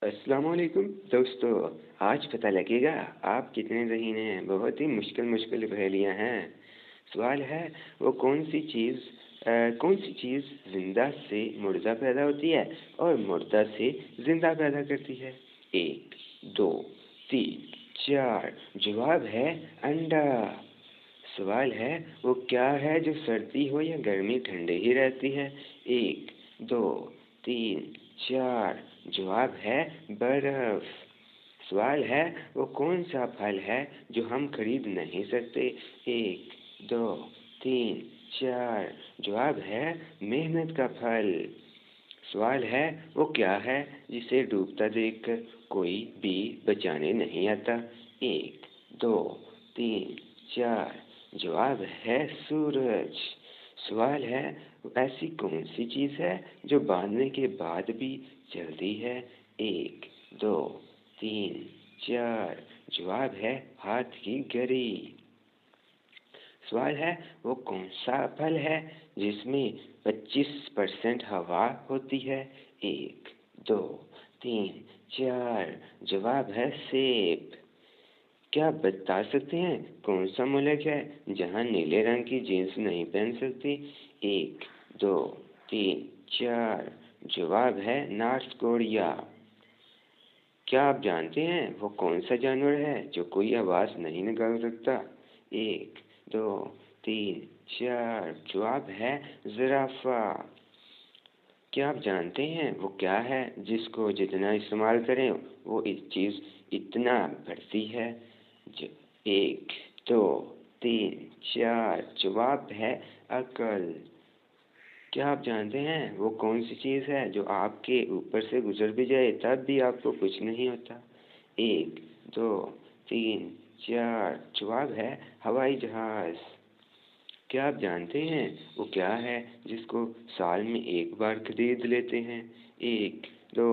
السلام علیکم دوستو. آج پتہ لگے گا آپ کتنے ذہین ہیں. بہت ہی مشکل پہیلیاں ہیں. سوال ہے وہ کون سی چیز زندہ سے مردہ پیدا ہوتی ہے اور مردہ سے زندہ پیدا کرتی ہے؟ 1 2 3 4. جواب ہے انڈا. سوال ہے وہ کیا ہے جو سردی ہو یا گرمی ٹھنڈے ہی رہتی ہے؟ 1 2 3 4. جواب ہے برف. سوال ہے وہ کون سا پھل ہے جو ہم خرید نہیں سکتے؟ 1 2 3 4. جواب ہے محنت کا پھل. سوال ہے وہ کیا ہے جسے ڈوبتا دیکھ کر کوئی بھی بچانے نہیں آتا؟ 1 2 3 4. جواب ہے سورج. سوال ہے ایسی کون سی چیز ہے جو باندھنے کے بعد بھی چلتی ہے؟ 1 2 3 4. جواب ہے ہاتھ کی گھڑی. سوال ہے وہ کون سا پھل ہے جس میں 25% ہوا ہوتی ہے؟ 1 2 3 4. جواب ہے سیب. کیا آپ بتا سکتے ہیں کون سا ملک ہے جہاں نیلے رنگ کی جینس نہیں پہن سکتی؟ 1 2 3 4. جواب ہے نارتھ کوریا. کیا آپ جانتے ہیں وہ کون سا جانور ہے جو کوئی آواز نہیں نکال سکتا؟ 1 2 3 4. جواب ہے زرافہ. کیا آپ جانتے ہیں وہ کیا ہے جس کو جتنا استعمال کریں وہ چیز اتنا بڑھتی ہے؟ 1 2 3 4. جواب ہے عقل. کیا آپ جانتے ہیں وہ کون سی چیز ہے جو آپ کے اوپر سے گزر بھی جائے تب بھی آپ کو کچھ نہیں ہوتا؟ 1 2 3 4. جواب ہے ہوائی جہاز. کیا آپ جانتے ہیں وہ کیا ہے جس کو سال میں ایک بار خرید لیتے ہیں؟ 1 2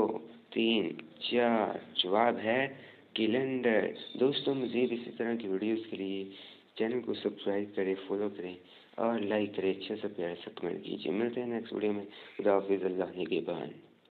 3 4. جواب ہے کیلنڈر. دوستوں مزید اسی طرح کی ویڈیوز کے لیے چینل کو سبسکرائب کریں، فالو کریں اور لائک کریں. اچھا سا پیارا سا کمنٹ کیجیے. ملتے ہیں نیکسٹ ویڈیو میں. خدا حافظ. اللہ نگہبان.